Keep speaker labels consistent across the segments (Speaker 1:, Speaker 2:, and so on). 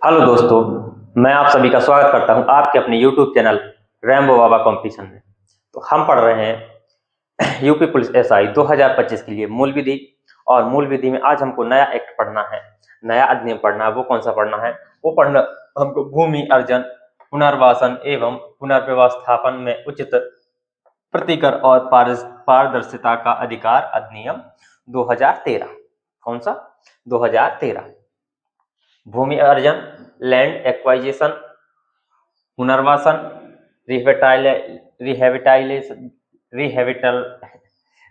Speaker 1: Hello दोस्तों, मैं आप सभी का स्वागत करता हूं आपके अपने YouTube चैनल रैम्बो बाबा कंपटीशन में। तो हम पढ़ रहे हैं यूपी पुलिस एसआई 2025 के लिए मूल विधि। और मूल विधि में आज हमको नया एक्ट पढ़ना है, नया अधिनियम पढ़ना है। वो कौन सा पढ़ना है? वो पढ़ना हमको भूमि अर्जन, पुनर्वासन एवं पुनर्व्यवस्थापन में उचित प्रतिकर और पारदर्शिता का अधिकार अधिनियम 2013। कौन सा? 2013। भूमि अर्जन, लैंड एक्वाइजेशन, पुनर्वासन,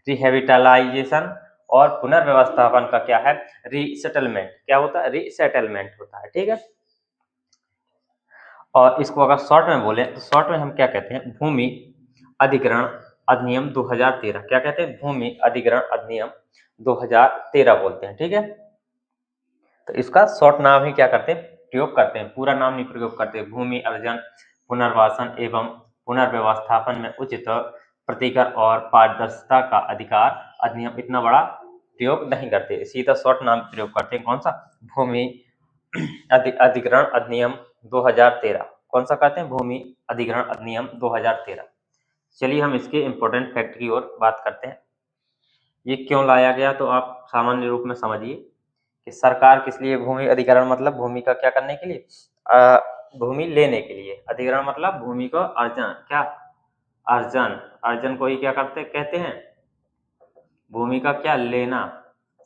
Speaker 1: रिहेबिटलाइजेशन और पुनर्व्यवस्थापन का क्या है? रीसेटलमेंट। क्या होता है? रीसेटलमेंट होता है। ठीक है। और इसको अगर शॉर्ट में बोले तो शॉर्ट में हम क्या कहते हैं? भूमि अधिग्रहण अधिनियम 2013। क्या कहते हैं? भूमि अधिग्रहण अधिनियम 2013 बोलते हैं। ठीक है। तो इसका शॉर्ट नाम ही क्या करते हैं? प्रयोग करते हैं, पूरा नाम नहीं प्रयोग करते। भूमि अर्जन, पुनर्वासन एवं पुनर्व्यवस्थापन में उचित प्रतिकर और पारदर्शिता का अधिकार अधिनियम। इतना बड़ा प्रयोग नहीं करते, सीधा शॉर्ट नाम प्रयोग करते हैं। कौन सा? भूमि अधिग्रहण अधिनियम 2013। कौन सा कहते हैं? भूमि अधिग्रहण अधिनियम 2013। चलिए हम इसके इंपॉर्टेंट फैक्ट की ओर बात करते हैं। ये क्यों लाया गया तो आप सामान्य रूप में समझिए कि सरकार किस लिए भूमि अधिग्रहण मतलब भूमि का क्या करने के लिए? भूमि लेने के लिए। अधिग्रहण मतलब भूमि को अर्जन। क्या? अर्जन। अर्जन को ही क्या करते कहते हैं? भूमि का क्या? लेना।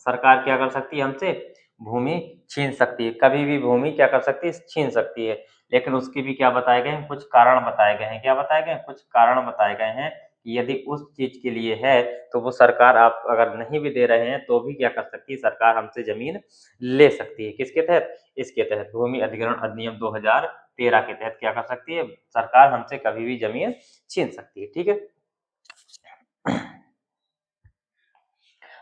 Speaker 1: सरकार क्या कर सकती है हमसे? भूमि छीन सकती है। कभी भी भूमि क्या कर सकती है? छीन सकती है। लेकिन उसके भी क्या बताए गए हैं? कुछ कारण बताए गए हैं। क्या बताए गए हैं? कुछ कारण बताए गए हैं कि यदि उस चीज के लिए है तो वो सरकार, आप अगर नहीं भी दे रहे हैं तो भी क्या कर सकती है? सरकार हमसे जमीन ले सकती है। किसके तहत? इसके तहत, भूमि अधिग्रहण अधिनियम 2013 के तहत क्या कर सकती है? सरकार हमसे कभी भी जमीन छीन सकती है। ठीक है।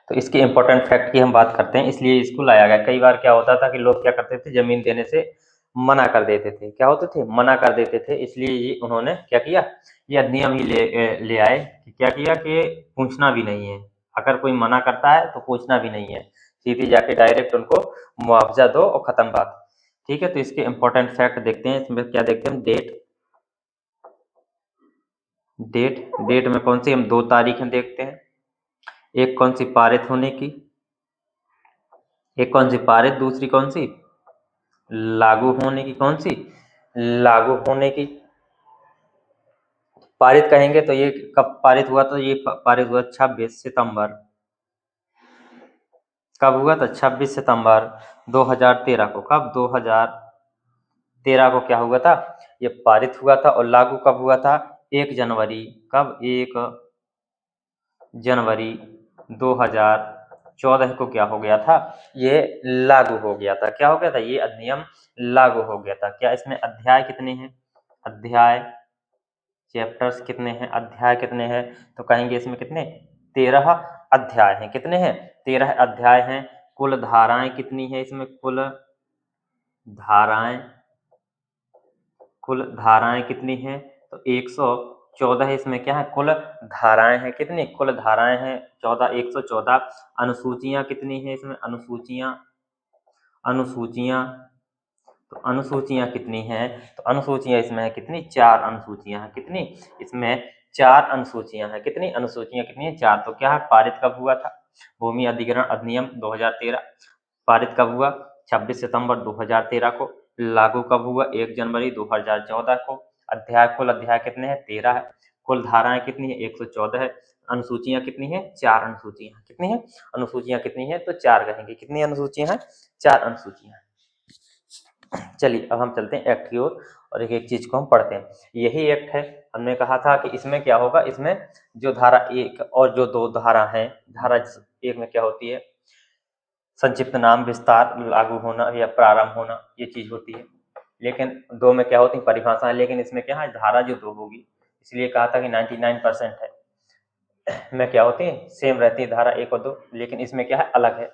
Speaker 1: तो इसके इंपॉर्टेंट फैक्ट की हम बात करते हैं, इसलिए इसको लाया गया। कई बार क्या होता था कि लोग क्या करते थे? जमीन देने से मना कर देते थे। क्या होते थे? मना कर देते थे। इसलिए ये उन्होंने क्या किया? ये अधिनियम ही ले आए कि क्या किया कि पूछना भी नहीं है। अगर कोई मना करता है तो पूछना भी नहीं है, सीधी जाके डायरेक्ट उनको मुआवजा दो और खत्म बात। ठीक है। तो इसके इंपॉर्टेंट फैक्ट देखते हैं। इसमें क्या देखते हैं? डेट में कौन सी हम 2 तारीखें देखते हैं। एक कौन सी? पारित होने की। एक कौन सी? पारित। दूसरी कौन सी? लागू होने की। कौन सी? लागू होने की। पारित कहेंगे तो ये कब पारित हुआ? तो ये पारित हुआ 26 सितंबर। कब हुआ? तो 26 सितंबर 2013 को। कब? 2013 को क्या हुआ था? ये पारित हुआ था। और लागू कब हुआ था? 1 जनवरी। कब? 1 जनवरी 2014 को क्या हो गया था? ये लागू हो गया था। क्या हो गया था? ये अधिनियम लागू हो गया था। क्या इसमें अध्याय कितने हैं? अध्याय, चैप्टर्स कितने हैं? अध्याय कितने हैं? तो कहेंगे इसमें कितने? 13 अध्याय हैं। कितने हैं? 13 अध्याय हैं। कुल धाराएं कितनी है इसमें? धाराएं कुल धाराएं कितनी हैं? तो 114 इसमें क्या है? कुल धाराएं हैं। कितनी? कुल धाराएं हैं 14, 114। अनुसूचियां कितनी है इसमें? अनुसूचियां तो अनुसूचियां कितनी हैं? तो अनुसूचियां इसमें है कितनी? 4 अनुसूचियां हैं। कितनी? इसमें 4 अनुसूचियां हैं। कितनी अनुसूचियां? कितनी है? 4। तो क्या है? पारित कब हुआ था? भूमि अधिग्रहण अधिनियम 2013 पारित कब हुआ? 26 सितंबर 2013 को। लागू कब हुआ? 1 जनवरी 2014 को। कुल अध्याय कितने हैं? 13 है। कुल धाराएं कितनी है? 114 है। अनुसूचियां कितनी है? 4 अनुसूचियां। कितनी है? अनुसूचियां कितनी है? तो 4 कहेंगे। कितनी अनुसूचियां हैं? 4 अनुसूचियां। चलिए अब हम चलते हैं एक्ट की ओर और एक एक चीज को हम पढ़ते हैं। यही एक्ट है। हमने कहा था कि इसमें क्या होगा? इसमें जो धारा 1 और जो 2 धारा है, धारा 1 में क्या होती है? संक्षिप्त नाम, विस्तार, लागू होना या प्रारंभ होना, ये चीज होती है। लेकिन 2 में क्या होती है? परिभाषाएं। लेकिन इसमें क्या है? धारा जो 2 होगी, इसलिए कहा था कि 99% है में क्या होती है? सेम रहती है धारा 1 और 2। लेकिन इसमें क्या है? अलग है।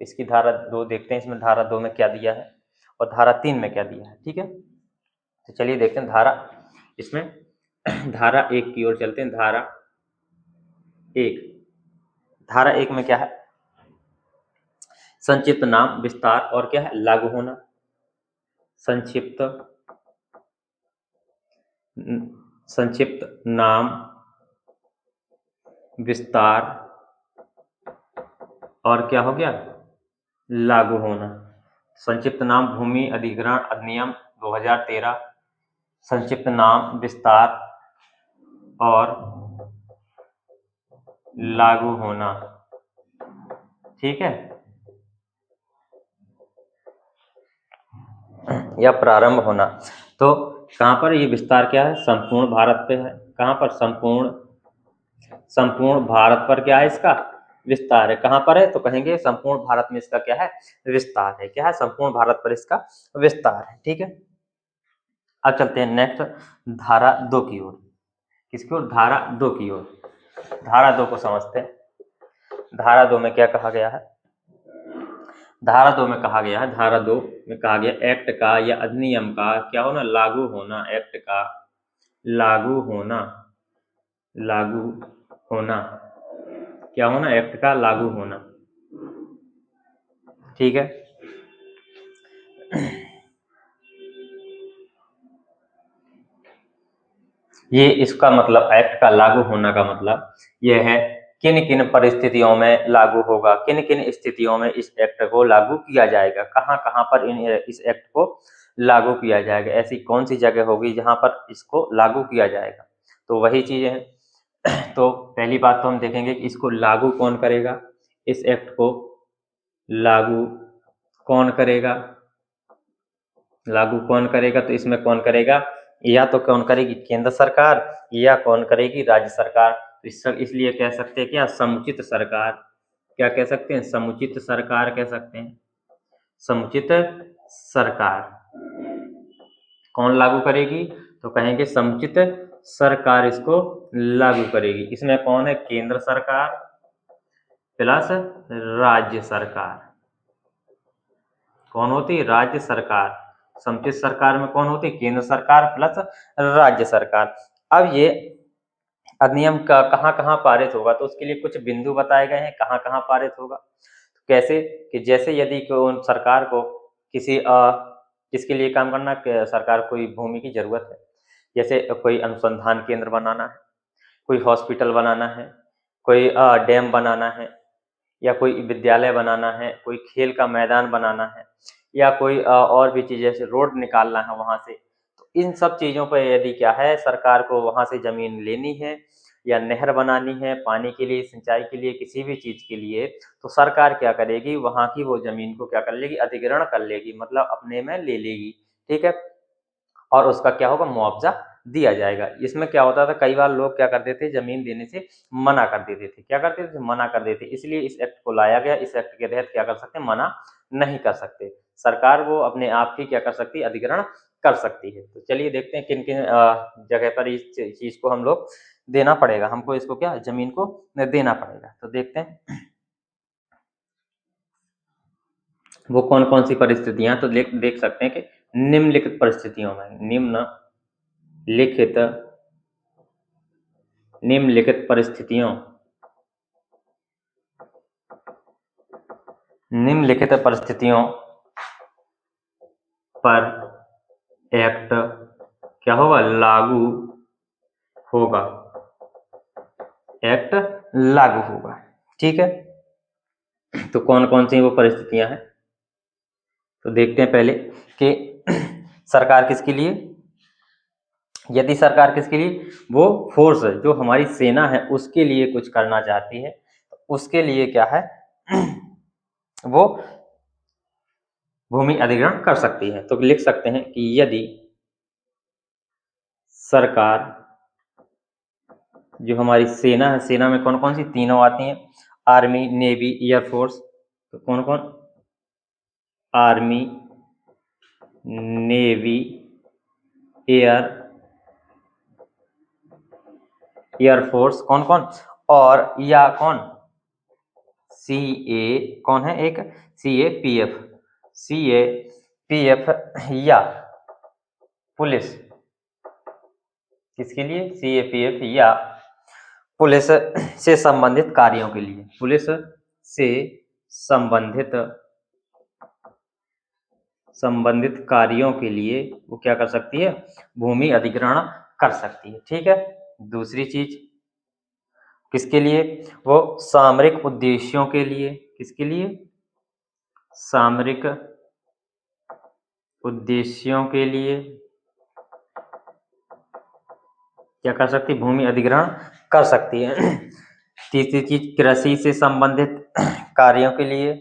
Speaker 1: इसकी धारा 2 देखते हैं, इसमें धारा 2 में क्या दिया है और धारा 3 में क्या दिया है। ठीक है। तो चलिए देखते हैं धारा, इसमें धारा 1 की ओर चलते हैं। धारा 1 में क्या है? संक्षिप्त नाम, विस्तार और क्या है? लागू होना। संक्षिप्त संक्षिप्त नाम विस्तार और क्या हो गया, लागू होना। संक्षिप्त नाम भूमि अधिग्रहण अधिनियम 2013, संक्षिप्त नाम विस्तार और लागू होना। ठीक है, या प्रारंभ होना। तो कहां पर ये विस्तार क्या है, संपूर्ण भारत पे है। कहां पर, संपूर्ण भारत पर क्या है इसका विस्तार है। कहां पर है, तो कहेंगे संपूर्ण भारत में इसका क्या है, विस्तार है। क्या है, संपूर्ण भारत पर इसका विस्तार है। ठीक है, अब चलते हैं नेक्स्ट धारा 2 की ओर। किसकी ओर, धारा 2 की ओर। धारा 2 को समझते हैं। धारा 2 में क्या कहा गया है, धारा 2 में कहा गया है, धारा 2 में कहा गया एक्ट का या अधिनियम का क्या होना, लागू होना। एक्ट का लागू होना, लागू होना क्या होना, एक्ट का लागू होना। ठीक है, ये इसका मतलब, एक्ट का लागू होना का मतलब यह है किन किन परिस्थितियों में लागू होगा, किन किन स्थितियों में इस एक्ट को लागू किया जाएगा, कहां कहां पर इस एक्ट को लागू किया जाएगा, ऐसी कौन सी जगह होगी जहां पर इसको लागू किया जाएगा। तो वही चीजें हैं। तो पहली बात तो हम देखेंगे कि इसको लागू कौन करेगा, इस एक्ट को लागू कौन करेगा, लागू कौन करेगा। तो इसमें कौन करेगा, या तो कौन करेगी केंद्र सरकार, या कौन करेगी राज्य सरकार। तो इसलिए कह सकते हैं क्या, समुचित सरकार। क्या कह सकते हैं, समुचित सरकार कह सकते हैं। समुचित सरकार कौन लागू करेगी, तो कहेंगे समुचित सरकार इसको लागू करेगी। इसमें कौन है, केंद्र सरकार प्लस राज्य सरकार। कौन होती है, राज्य सरकार। समुचित सरकार में कौन होती है, केंद्र सरकार प्लस राज्य सरकार। अब ये अधिनियम का कहाँ कहाँ पारित होगा, तो उसके लिए कुछ बिंदु बताए गए हैं कहाँ कहाँ पारित होगा। तो कैसे कि जैसे यदि सरकार को किसके लिए काम करना, सरकार कोई भूमि की जरूरत है, जैसे कोई अनुसंधान केंद्र बनाना है, कोई हॉस्पिटल बनाना है, कोई डैम बनाना है, या कोई विद्यालय बनाना है, कोई खेल का मैदान बनाना है, या कोई और भी चीज जैसे रोड निकालना है वहां से। तो इन सब चीजों पर यदि क्या है, सरकार को वहां से जमीन लेनी है या नहर बनानी है पानी के लिए, सिंचाई के लिए, किसी भी चीज के लिए, तो सरकार क्या करेगी, वहां की वो जमीन को क्या कर लेगी, अधिग्रहण कर लेगी, मतलब अपने में ले लेगी। ठीक है, और उसका क्या होगा, मुआवजा दिया जाएगा। इसमें क्या होता था, कई बार लोग क्या करते थे, जमीन देने से मना कर देते थे। क्या करते थे, मना कर देते। इसलिए इस एक्ट को लाया गया। इस एक्ट के तहत क्या कर सकते हैं, मना नहीं कर सकते। सरकार वो अपने आप ही क्या कर सकती है, अधिग्रहण कर सकती है। तो चलिए देखते हैं किन किन जगह पर इस चीज को हम लोग देना पड़ेगा, हमको इसको क्या, जमीन को देना पड़ेगा। तो देखते हैं वो कौन कौन सी परिस्थितियां। तो देख सकते हैं कि निम्नलिखित परिस्थितियों में, निम्नलिखित परिस्थितियों, निम्नलिखित परिस्थितियों पर एक्ट क्या होगा, लागू होगा। एक्ट लागू होगा। ठीक है, तो कौन कौन सी वो परिस्थितियां हैं, तो देखते हैं पहले कि सरकार किसके लिए, यदि सरकार किसके लिए, वो फोर्स जो हमारी सेना है उसके लिए कुछ करना चाहती है, तो उसके लिए क्या है वो भूमि अधिग्रहण कर सकती है। तो लिख सकते हैं कि यदि सरकार, जो हमारी सेना है, सेना में कौन कौन सी तीनों आती हैं, आर्मी, नेवी, एयरफोर्स। तो कौन कौन, आर्मी, नेवी, एयरफोर्स, कौन कौन, और या कौन, सी ए, कौन है एक, C A P F, C A P F, या पुलिस। किसके लिए, सी ए पी एफ या पुलिस से संबंधित कार्यों के लिए, पुलिस से संबंधित संबंधित कार्यों के लिए वो क्या कर सकती है, भूमि अधिग्रहण कर सकती है। ठीक है। दूसरी चीज किसके लिए, वो सामरिक उद्देश्यों के लिए, किसके लिए, सामरिक उद्देश्यों के लिए क्या कर सकती है, भूमि अधिग्रहण कर सकती है। तीसरी चीज कृषि से संबंधित कार्यों के लिए,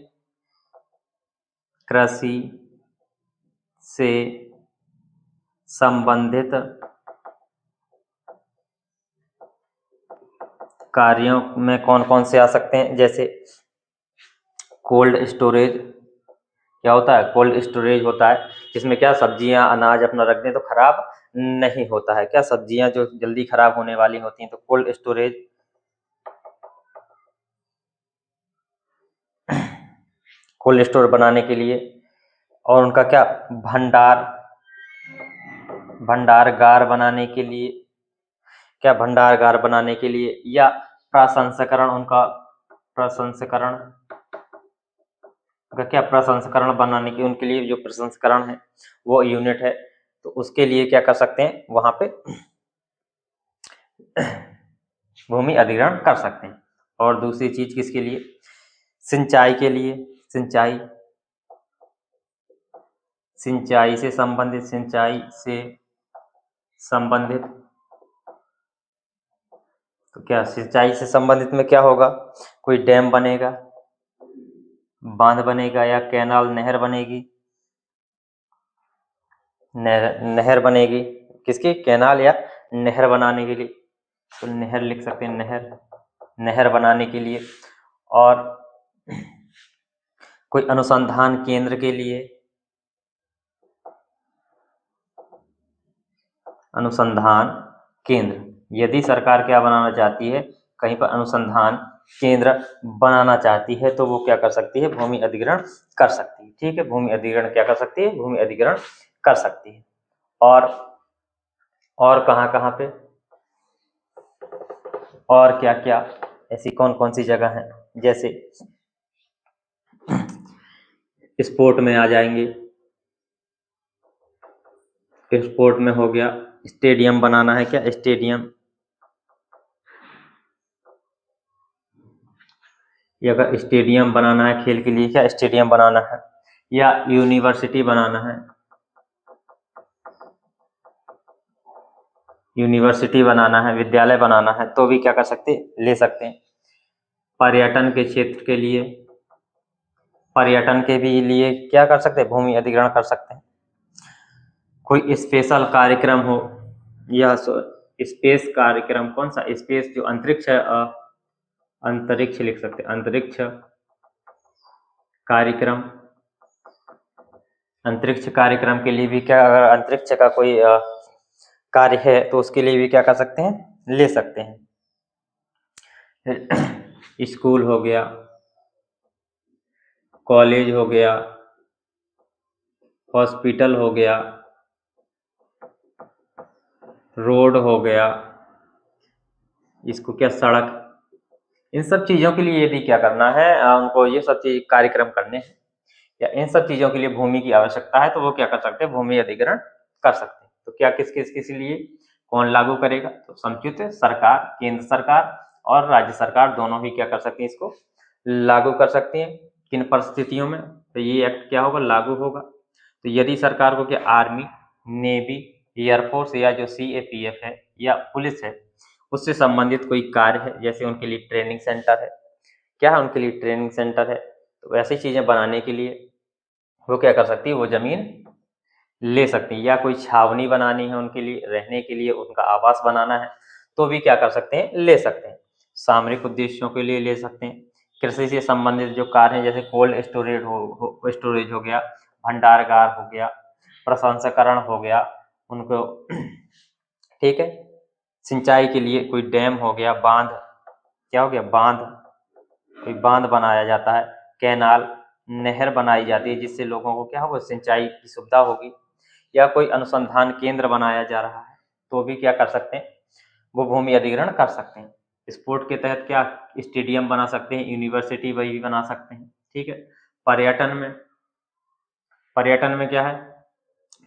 Speaker 1: कृषि से संबंधित कार्यों में कौन कौन से आ सकते हैं, जैसे कोल्ड स्टोरेज। क्या होता है, कोल्ड स्टोरेज होता है जिसमें क्या सब्जियां अनाज अपना रख दें तो खराब नहीं होता है। क्या सब्जियां जो जल्दी खराब होने वाली होती हैं तो कोल्ड स्टोरेज, कोल्ड स्टोर बनाने के लिए। और उनका क्या भंडारगार बनाने के लिए, क्या भंडारगार बनाने के लिए, या प्रसंस्करण, उनका प्रसंस्करण का क्या, प्रसंस्करण बनाने की उनके लिए जो प्रसंस्करण है वो यूनिट है, तो उसके लिए क्या कर सकते हैं, वहां पे भूमि अधिग्रहण कर सकते हैं। और दूसरी चीज किसके लिए, सिंचाई के लिए, सिंचाई से संबंधित तो क्या सिंचाई से संबंधित में क्या होगा, कोई डैम बनेगा, बांध बनेगा, या कैनाल, नहर बनेगी, नहर बनेगी, किसकी, कैनाल या नहर बनाने के लिए, तो नहर लिख सकते हैं, नहर बनाने के लिए। और कोई अनुसंधान केंद्र के लिए, अनुसंधान केंद्र, यदि सरकार क्या बनाना चाहती है, कहीं पर अनुसंधान केंद्र बनाना चाहती है तो वो क्या कर सकती है, भूमि अधिग्रहण कर सकती है। ठीक है, भूमि अधिग्रहण क्या कर सकती है, भूमि अधिग्रहण कर सकती है। और कहाँ कहाँ पे, और क्या क्या ऐसी कौन कौन सी जगह है, जैसे स्पोर्ट में आ जाएंगे, स्पोर्ट में हो गया, स्टेडियम बनाना है, क्या स्टेडियम, या अगर स्टेडियम बनाना है खेल के लिए, क्या स्टेडियम बनाना है, या यूनिवर्सिटी बनाना है, यूनिवर्सिटी बनाना है, विद्यालय बनाना है, तो भी क्या कर सकते, ले सकते हैं। पर्यटन के क्षेत्र के लिए, पर्यटन के भी लिए क्या कर सकते हैं, भूमि अधिग्रहण कर सकते हैं। कोई स्पेशल कार्यक्रम हो, या स्पेस कार्यक्रम, कौन सा स्पेस, जो अंतरिक्ष है, अंतरिक्ष लिख सकते हैं, अंतरिक्ष कार्यक्रम, अंतरिक्ष कार्यक्रम के लिए भी क्या, अगर अंतरिक्ष का कोई कार्य है तो उसके लिए भी क्या कर सकते हैं, ले सकते हैं। स्कूल हो गया, कॉलेज हो गया, हॉस्पिटल हो गया, रोड हो गया, इसको क्या, सड़क, इन सब चीजों के लिए यदि क्या करना है, उनको ये सब चीज कार्यक्रम करने हैं, या इन सब चीजों के लिए भूमि की आवश्यकता है, तो वो क्या कर सकते हैं, भूमि अधिग्रहण कर सकते हैं। तो क्या किस किस किस लिए कौन लागू करेगा, तो समुचित सरकार, केंद्र सरकार और राज्य सरकार दोनों ही क्या कर सकती हैं, इसको लागू कर सकती हैं। किन परिस्थितियों में, तो ये एक्ट क्या होगा, लागू होगा। तो यदि सरकार को क्या, आर्मी, नेवी, एयरफोर्स, या जो CAPF है या पुलिस है, उससे संबंधित कोई कार्य है, जैसे उनके लिए ट्रेनिंग सेंटर है, क्या है, उनके लिए ट्रेनिंग सेंटर है, तो ऐसी चीजें बनाने के लिए वो क्या कर सकती है, वो जमीन ले सकती है। या कोई छावनी बनानी है उनके लिए, रहने के लिए, उनका आवास बनाना है, तो भी क्या कर सकते हैं, ले सकते हैं। सामरिक उद्देश्यों के लिए ले सकते हैं। कृषि से संबंधित जो कार्य हैं, जैसे कोल्ड स्टोरेज हो गया, भंडारगार हो गया, प्रसंस्करण हो गया, उनको ठीक है। सिंचाई के लिए कोई डैम हो गया, बांध, क्या हो गया, बांध, कोई बांध बनाया जाता है, कैनाल, नहर बनाई जाती है, जिससे लोगों को क्या होगा, सिंचाई की सुविधा होगी। या कोई अनुसंधान केंद्र बनाया जा रहा है, तो भी क्या कर सकते हैं, वो भूमि अधिग्रहण कर सकते हैं। स्पोर्ट के तहत क्या, स्टेडियम बना सकते हैं, यूनिवर्सिटी वही बना सकते हैं। ठीक है। पर्यटन में पर्यटन में क्या है,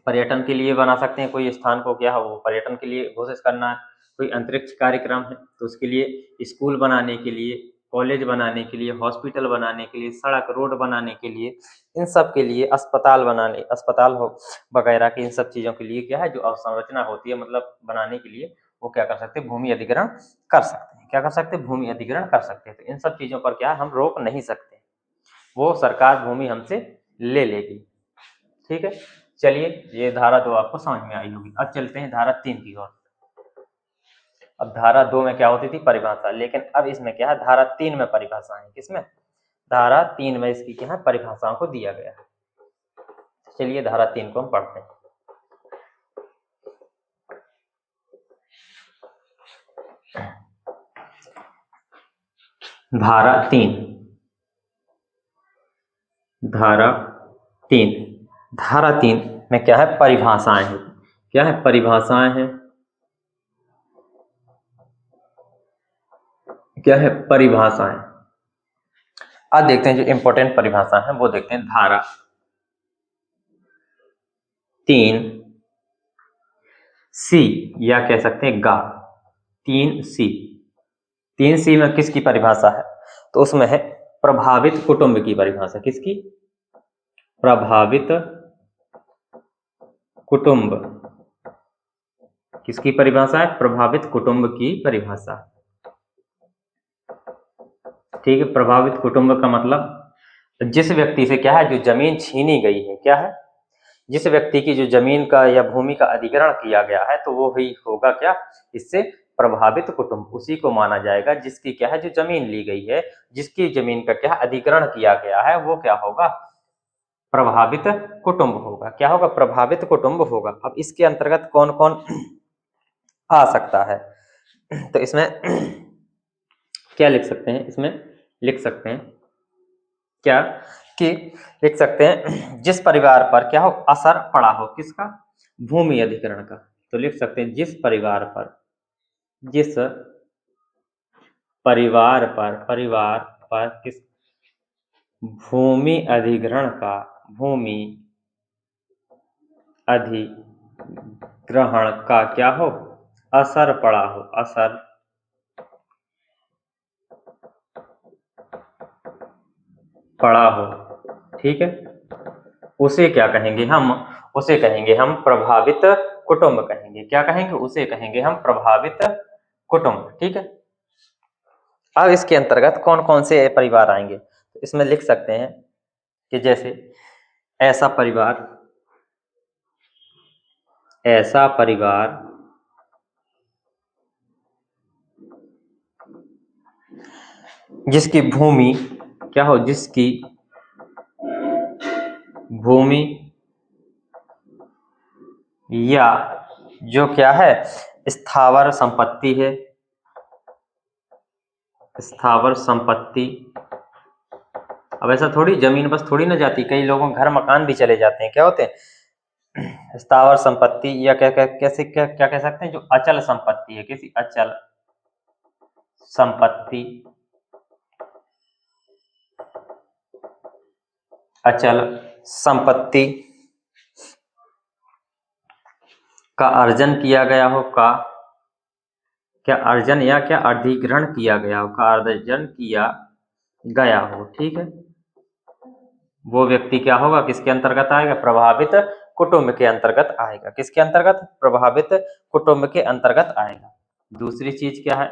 Speaker 1: पर्यटन के लिए बना सकते हैं कोई स्थान को, क्या है वो पर्यटन के लिए घोषित करना है। कोई अंतरिक्ष कार्यक्रम है तो उसके लिए स्कूल बनाने के लिए, कॉलेज बनाने के लिए, हॉस्पिटल बनाने के लिए, सड़क रोड बनाने के लिए, इन सब के लिए, अस्पताल बनाने, अस्पताल हो वगैरह की इन सब चीज़ों के लिए क्या है जो अवसंरचना होती है मतलब बनाने के लिए, वो क्या कर सकते हैं भूमि अधिग्रहण कर सकते हैं। क्या कर सकते हैं भूमि अधिग्रहण कर सकते हैं। तो इन सब चीज़ों पर क्या है हम रोक नहीं सकते, वो सरकार भूमि हमसे ले लेगी। ठीक है, चलिए ये धारा 2 आपको समझ में आई होगी। अब चलते हैं धारा 3 की ओर। अब धारा 2 में क्या होती थी परिभाषा, लेकिन अब इसमें क्या है धारा 3 में परिभाषा है। किसमें, धारा 3 में इसकी क्या है परिभाषाओं को दिया गया है। चलिए धारा 3 को हम पढ़ते हैं। धारा 3, धारा 3, धारा 3 में क्या है परिभाषाएं हैं। क्या है परिभाषाएं हैं, क्या है परिभाषाएं। आज देखते हैं जो इंपॉर्टेंट परिभाषा है वो देखते हैं। धारा 3 सी या कह सकते हैं गा, 3C, 3C में किसकी परिभाषा है तो उसमें है प्रभावित कुटुंब की परिभाषा। किसकी, प्रभावित कुटुंब, किसकी परिभाषा है प्रभावित कुटुंब की परिभाषा। ठीक है, प्रभावित कुटुंब का मतलब जिस व्यक्ति से क्या है जो जमीन छीनी गई है, क्या है जिस व्यक्ति की जो जमीन का या भूमि का अधिग्रहण किया गया है तो वो ही होगा क्या इससे प्रभावित कुटुंब, उसी को माना जाएगा जिसकी क्या है जो जमीन ली गई है, जिसकी जमीन का क्या अधिग्रहण किया गया है वो क्या होगा प्रभावित कुटुंब होगा। क्या होगा प्रभावित कुटुंब होगा। अब इसके अंतर्गत कौन कौन आ सकता है तो इसमें क्या लिख सकते हैं, इसमें लिख सकते हैं क्या कि लिख सकते हैं जिस परिवार पर क्या हो असर पड़ा हो, किसका भूमि अधिग्रहण का। तो लिख सकते हैं जिस परिवार पर, जिस परिवार पर किस भूमि अधिग्रहण का, भूमि अधिग्रहण का क्या हो असर पड़ा हो, असर पड़ा हो। ठीक है, उसे क्या कहेंगे हम, उसे कहेंगे हम प्रभावित कुटुंब कहेंगे। क्या कहेंगे उसे कहेंगे हम प्रभावित कुटुंब। ठीक है, अब इसके अंतर्गत कौन कौन से परिवार आएंगे तो इसमें लिख सकते हैं कि जैसे ऐसा परिवार, ऐसा परिवार जिसकी भूमि क्या हो, जिसकी भूमि या जो क्या है स्थावर संपत्ति है, स्थावर संपत्ति। अब ऐसा थोड़ी जमीन बस थोड़ी ना जाती, कई लोगों के घर मकान भी चले जाते हैं। क्या होते हैं स्थावर संपत्ति या क्या क्या कैसे क्या क्या कह सकते हैं जो अचल संपत्ति है, किसी अचल संपत्ति, अचल संपत्ति का अर्जन किया गया हो, का क्या अर्जन या क्या अधिग्रहण किया गया हो, का अर्जन किया गया हो। ठीक है, वो व्यक्ति क्या होगा किसके अंतर्गत आएगा प्रभावित कुटुंब के अंतर्गत आएगा। किसके अंतर्गत प्रभावित कुटुंब के अंतर्गत आएगा। दूसरी चीज क्या है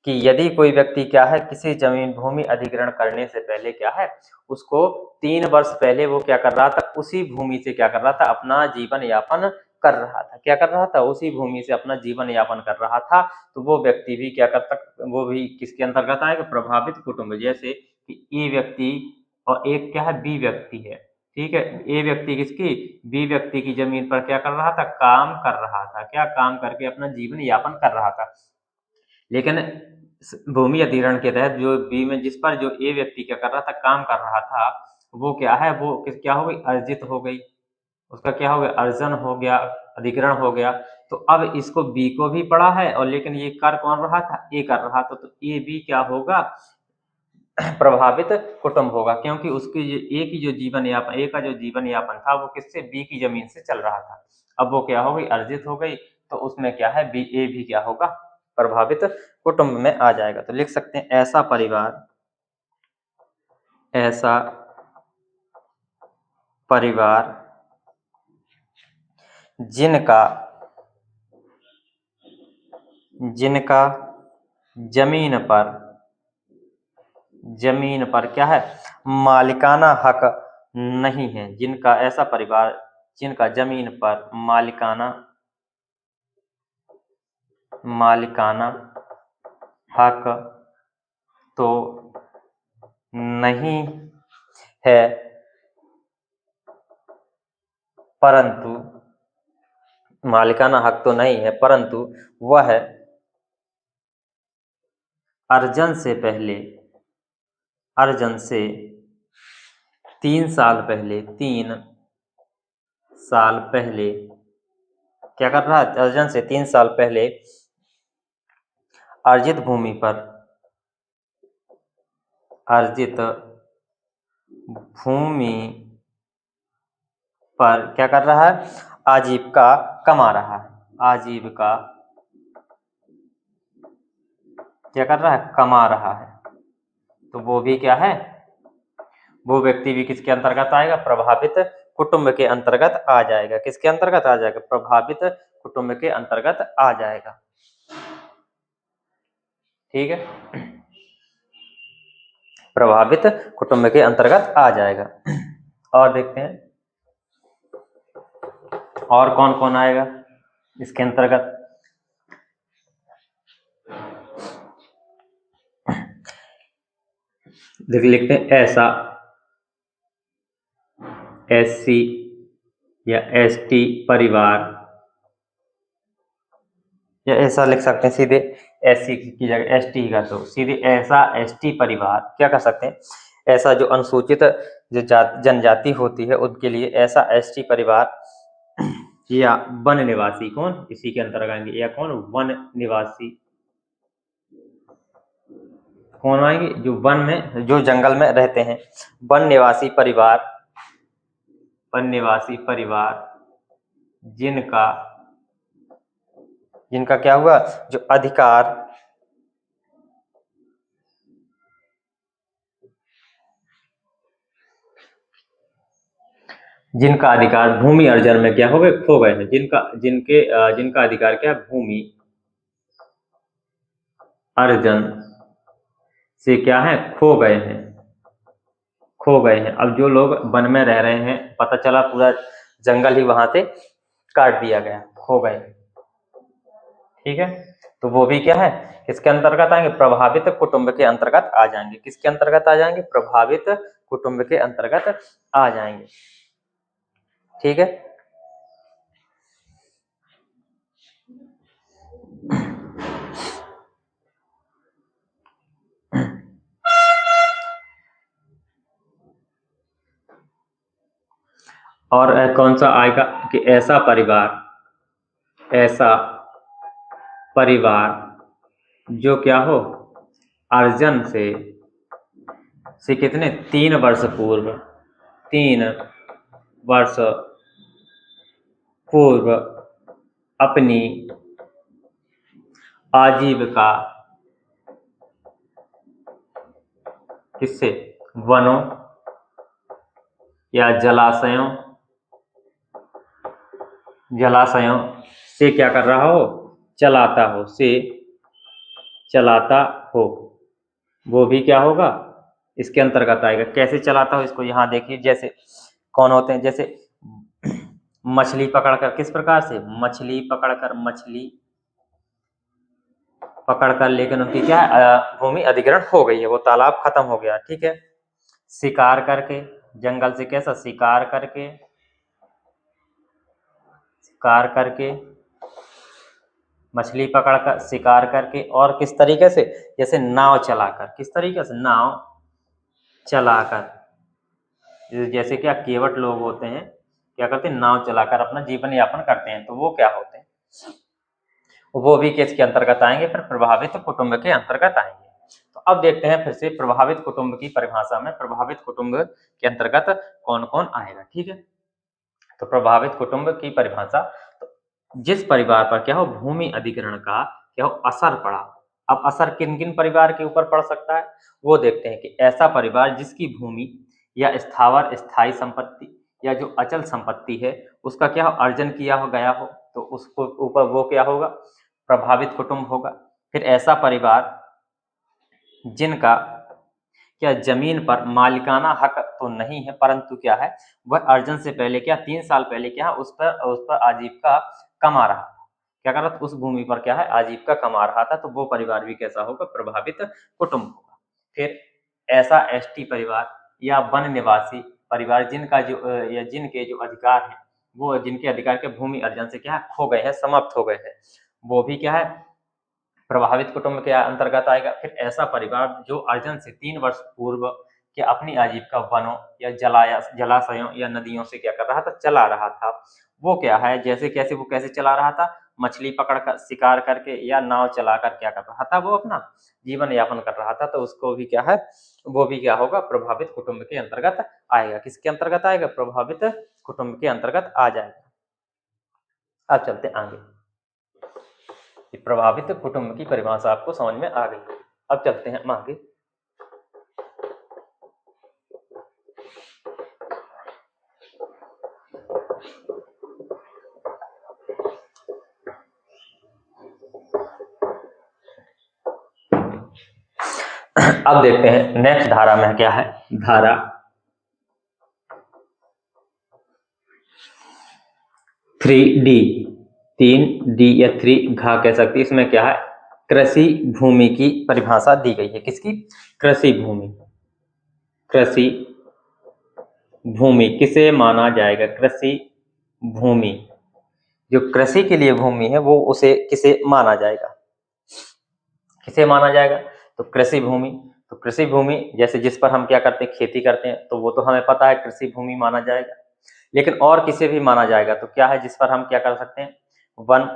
Speaker 1: कि यदि कोई व्यक्ति क्या है किसी जमीन भूमि अधिग्रहण करने से पहले क्या है उसको 3 वर्ष पहले वो क्या कर रहा था उसी भूमि से क्या कर रहा था अपना जीवन यापन कर रहा था। क्या कर रहा था उसी भूमि से अपना जीवन यापन कर रहा था। तो वो व्यक्ति भी क्या कर सकता, वो भी किसके अंतर्गत आएगा प्रभावित कुटुंब। जैसे कि ए व्यक्ति और एक क्या है बी व्यक्ति है। ठीक है, ए व्यक्ति किसकी बी व्यक्ति की जमीन पर क्या कर रहा था काम कर रहा था, क्या काम करके अपना जीवन यापन कर रहा था। लेकिन भूमि अधिग्रहण के तहत जो बी में जिस पर जो ए व्यक्ति क्या कर रहा था काम कर रहा था वो क्या है वो क्या हो गई अर्जित हो गई, उसका क्या हो गया अर्जन हो गया, अधिग्रहण हो गया। तो अब इसको बी को भी पड़ा है और लेकिन ये कर कौन रहा था ए कर रहा था। तो ए बी क्या होगा प्रभावित कुटुंब होगा, क्योंकि उसकी एक का जो जीवन यापन था वो किससे, बी की जमीन से चल रहा था। अब वो क्या हो गई, अर्जित हो गई, तो उसमें क्या है, बी ए भी क्या होगा, प्रभावित कुटुंब में आ जाएगा। तो लिख सकते हैं ऐसा परिवार जिनका जमीन पर क्या है, मालिकाना हक नहीं है, ऐसा परिवार जिनका जमीन पर मालिकाना हक तो नहीं है, परंतु मालिकाना हक तो नहीं है, परंतु वह अर्जन से 3 साल पहले क्या कर रहा है, अर्जन से 3 साल पहले अर्जित भूमि पर क्या कर रहा है, आजीविका कमा रहा है, आजीविका क्या कर रहा है, कमा रहा है। तो वो भी क्या है, वो व्यक्ति भी किसके अंतर्गत आएगा, प्रभावित कुटुंब के अंतर्गत आ जाएगा। किसके अंतर्गत आ जाएगा, प्रभावित कुटुंब के अंतर्गत आ जाएगा। ठीक है, प्रभावित कुटुंब के अंतर्गत आ जाएगा। और देखते हैं और कौन कौन आएगा इसके अंतर्गत। लिखते हैं ऐसा SC या ST परिवार, या ऐसा लिख सकते हैं सीधे SC की जगह ST का, तो सीधे ऐसा ST परिवार क्या कर सकते हैं, ऐसा जो अनुसूचित जो जनजाति होती है उनके लिए ऐसा ST परिवार या वन निवासी, कौन इसी के अंतर्गत आएंगे, या कौन वन निवासी, कौन आएंगे, जो वन में जो जंगल में रहते हैं, वन निवासी परिवार जिनका क्या हुआ, जो अधिकार भूमि अर्जन में क्या हो गए, खो गए हैं, जिनका अधिकार क्या है, भूमि अर्जन से क्या है, खो गए हैं। अब जो लोग वन में रह रहे हैं, पता चला पूरा जंगल ही वहां से काट दिया गया, खो गए। ठीक है, तो वो भी क्या है, किसके अंतर्गत आएंगे, प्रभावित कुटुंब के अंतर्गत आ जाएंगे। किसके अंतर्गत आ जाएंगे, प्रभावित कुटुंब के अंतर्गत आ जाएंगे। ठीक है, और कौन सा आएगा कि ऐसा परिवार जो क्या हो, अर्जन से कितने 3 वर्ष पूर्व अपनी आजीविका किससे, वनों या जलाशयों से क्या कर रहा हो, चलाता हो, वो भी क्या होगा, इसके अंतर्गत आएगा। कैसे चलाता हो, इसको यहाँ देखिए, जैसे कौन होते हैं, जैसे मछली पकड़कर, किस प्रकार से, मछली पकड़कर, लेकिन उनकी क्या भूमि अधिग्रहण हो गई है, वो तालाब खत्म हो गया। ठीक है, शिकार करके, जंगल से कैसा, शिकार करके मछली पकड़कर, शिकार करके, और किस तरीके से, जैसे नाव चलाकर, किस तरीके से, नाव चलाकर, जैसे क्या केवट लोग होते हैं, क्या करते हैं, नाव चलाकर अपना जीवन यापन करते हैं, तो वो क्या होते हैं, वो भी किसके अंतर्गत आएंगे, फिर प्रभावित कुटुंब के अंतर्गत आएंगे। तो तो अब देखते हैं फिर से प्रभावित कुटुंब की परिभाषा में प्रभावित कुटुंब के अंतर्गत कौन कौन आएगा। ठीक है, तो प्रभावित कुटुंब की परिभाषा, तो जिस परिवार पर क्या हो भूमि अधिग्रहण का क्या हो असर पड़ा। अब असर किन किन परिवार के ऊपर पड़ सकता है वो देखते हैं कि ऐसा परिवार जिसकी भूमि या स्थावर स्थायी संपत्ति या जो अचल संपत्ति है उसका क्या हो अर्जन किया हो गया हो, तो उसको ऊपर वो क्या होगा प्रभावित कुटुंब होगा। फिर ऐसा परिवार जिनका क्या जमीन पर मालिकाना हक तो नहीं है, परंतु क्या है वह अर्जन से पहले क्या 3 साल पहले क्या उस पर आजीविका कमा रहा था, क्या कर रहा था उस भूमि पर क्या है आजीविका कमा रहा था, तो वो परिवार भी कैसा होगा प्रभावित कुटुंब होगा। फिर ऐसा एसटी परिवार या वन निवासी परिवार जिनका जो या जिनके जो अधिकार है वो जिनके अधिकार के भूमि अर्जन से क्या है खो गए हैं समाप्त हो गए हैं, वो भी क्या है प्रभावित कुटुंब के अंतर्गत आएगा। फिर ऐसा परिवार जो अर्जन से 3 वर्ष पूर्व के अपनी आजीविका वनों या जलाशयों या नदियों से क्या कर रहा था चला रहा था, वो क्या है जैसे कैसे वो कैसे चला रहा था मछली पकड़ कर शिकार करके या नाव चलाकर क्या कर रहा था वो अपना जीवन यापन कर रहा था, तो उसको भी क्या है वो भी क्या होगा प्रभावित कुटुंब के अंतर्गत आएगा। किसके अंतर्गत आएगा प्रभावित कुटुंब के अंतर्गत आ जाएगा। अब चलते आगे, प्रभावित कुटुंब की परिभाषा आपको समझ में आ गई। अब चलते हैं हम आगे। अब देखते हैं नेक्स्ट धारा में क्या है, धारा 3D 3D या 3 घा कह सकती है, इसमें क्या है कृषि भूमि की परिभाषा दी गई है। किसकी कृषि भूमि, कृषि भूमि किसे माना जाएगा कृषि भूमि, जो कृषि के लिए भूमि है वो उसे किसे माना जाएगा, किसे माना जाएगा तो कृषि भूमि। तो कृषि भूमि जैसे जिस पर हम क्या करते हैं खेती करते हैं तो वो तो हमें पता है कृषि भूमि माना जाएगा, लेकिन और किसे भी माना जाएगा तो क्या है जिस पर हम क्या कर सकते हैं वन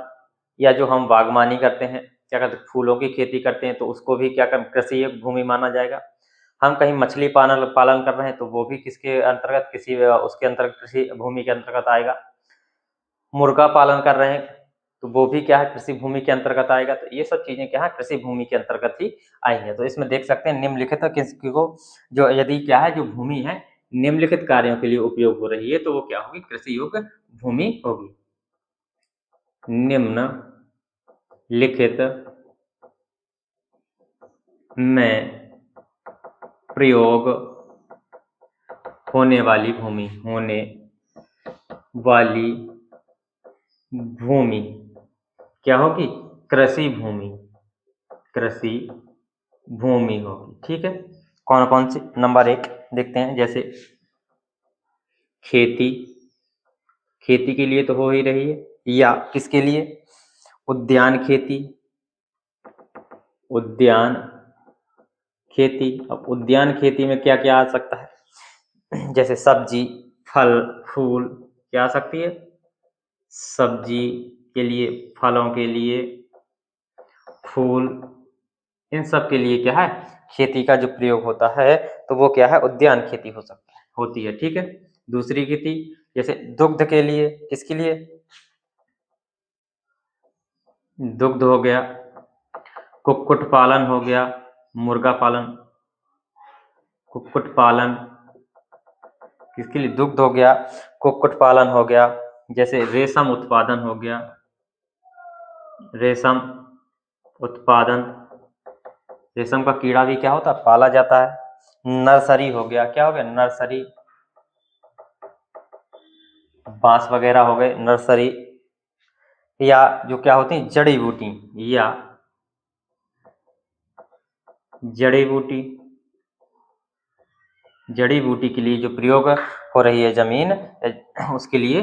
Speaker 1: या जो हम बागवानी करते हैं क्या करते हैं फूलों की खेती करते हैं तो उसको भी क्या कर कृषि भूमि माना जाएगा। हम कहीं मछली पालन कर रहे हैं तो वो भी किसके अंतर्गत किसी उसके अंतर्गत कृषि भूमि के अंतर्गत आएगा। मुर्गा पालन कर रहे हैं तो वो भी क्या है कृषि भूमि के अंतर्गत आएगा। तो ये सब चीजें क्या है कृषि भूमि के अंतर्गत ही आई है। तो इसमें देख सकते हैं निम्नलिखित किसको जो यदि क्या है जो भूमि है निम्नलिखित कार्यों के लिए उपयोग हो रही है तो वो क्या होगी कृषि योग्य भूमि होगी। निम्न लिखित में प्रयोग होने वाली भूमि क्या होगी कृषि भूमि होगी। ठीक है, कौन कौन सी नंबर 1 देखते हैं, जैसे खेती के लिए तो हो ही रही है, या किसके लिए उद्यान खेती। अब उद्यान खेती में क्या क्या आ सकता है जैसे सब्जी फल फूल क्या आ सकती है सब्जी के लिए फलों के लिए फूल इन सब के लिए क्या है खेती का जो प्रयोग होता है तो वो क्या है उद्यान खेती होती है। ठीक है, दूसरी खेती जैसे दुग्ध के लिए, किसके लिए दुग्ध हो गया, कुक्कुट पालन हो गया, मुर्गा पालन, कुक्कुट पालन किसके लिए दुग्ध हो गया, कुक्कुट पालन हो गया, जैसे रेशम उत्पादन हो गया, रेशम उत्पादन रेशम का कीड़ा भी क्या होता है पाला जाता है। नर्सरी हो गया, क्या हो गया नर्सरी, बांस वगैरह हो गए नर्सरी, या जो क्या होती है जड़ी बूटी जड़ी बूटी के लिए जो प्रयोग हो रही है जमीन उसके लिए,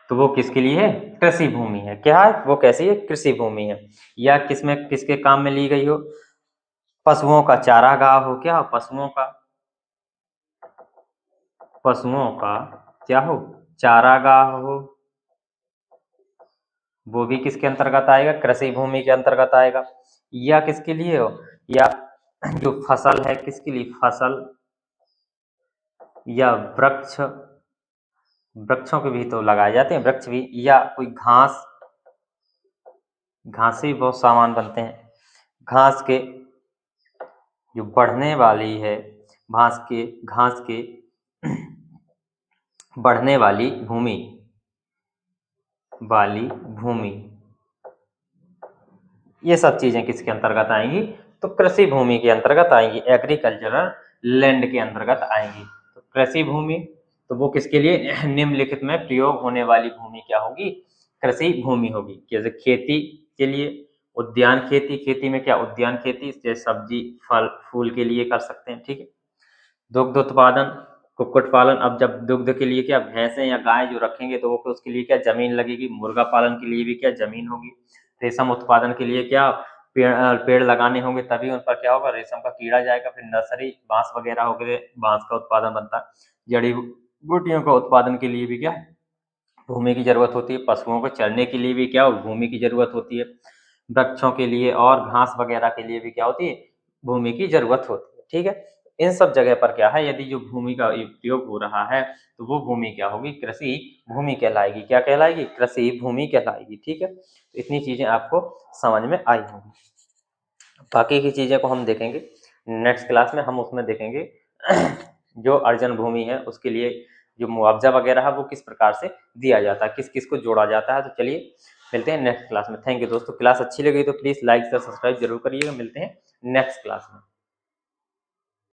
Speaker 1: तो वो किसके लिए है कृषि भूमि है। क्या है वो कैसी है कृषि भूमि है। या किसमें किसके काम में ली गई हो पशुओं का चारागाह हो, क्या हो पशुओं का क्या हो चारागाह हो, वो भी किसके अंतर्गत आएगा कृषि भूमि के अंतर्गत आएगा। या किसके लिए हो, या जो फसल है किसके लिए, फसल या वृक्ष, वृक्षों के भी तो लगाए जाते हैं वृक्ष भी, या कोई घास, घास से भी बहुत सामान बनते हैं, घास के जो बढ़ने वाली है, घास के बढ़ने वाली भूमि, ये सब चीजें किसके अंतर्गत आएंगी, तो कृषि भूमि के अंतर्गत आएंगी, एग्रीकल्चरल लैंड के अंतर्गत आएंगी। तो कृषि भूमि, तो वो किसके लिए, निम्नलिखित में प्रयोग होने वाली भूमि क्या होगी, कृषि भूमि होगी। जैसे खेती के लिए उद्यान खेती, खेती में क्या, उद्यान खेती, जैसे सब्जी फल फूल के लिए कर सकते हैं, ठीक है। दुग्ध उत्पादन, कुक्कुट पालन, अब जब दुग्ध के लिए क्या भैंसें या गाय जो रखेंगे तो वो उसके लिए क्या जमीन लगेगी, मुर्गा पालन के लिए भी क्या जमीन होगी, रेशम उत्पादन के लिए क्या पेड़ लगाने होंगे, तभी उन पर क्या होगा, रेशम का कीड़ा जाएगा, फिर नर्सरी बांस वगैरह हो गए, बांस का उत्पादन बनता है, जड़ी बूटियों का उत्पादन के लिए भी क्या भूमि की जरूरत होती है, पशुओं को चरने के लिए भी क्या भूमि की जरूरत होती है, वृक्षों के लिए और घास वगैरह के लिए भी क्या होती है, भूमि की जरूरत होती है, ठीक है। इन सब जगह पर क्या है, यदि जो भूमि का उपयोग हो रहा है तो वो भूमि क्या होगी, कृषि भूमि कहलाएगी, क्या कहलाएगी, कृषि भूमि कहलाएगी, ठीक है। तो इतनी चीजें आपको समझ में आई होंगी, बाकी की चीजें को हम देखेंगे नेक्स्ट क्लास में, हम उसमें देखेंगे जो अर्जन भूमि है उसके लिए जो मुआवजा वगैरह है वो किस प्रकार से दिया जाता है, किस किस को जोड़ा जाता है। तो चलिए मिलते हैं नेक्स्ट क्लास में। थैंक यू दोस्तों, क्लास अच्छी लगी तो प्लीज़ लाइक शेयर सब्सक्राइब जरूर करिएगा। मिलते हैं नेक्स्ट क्लास में।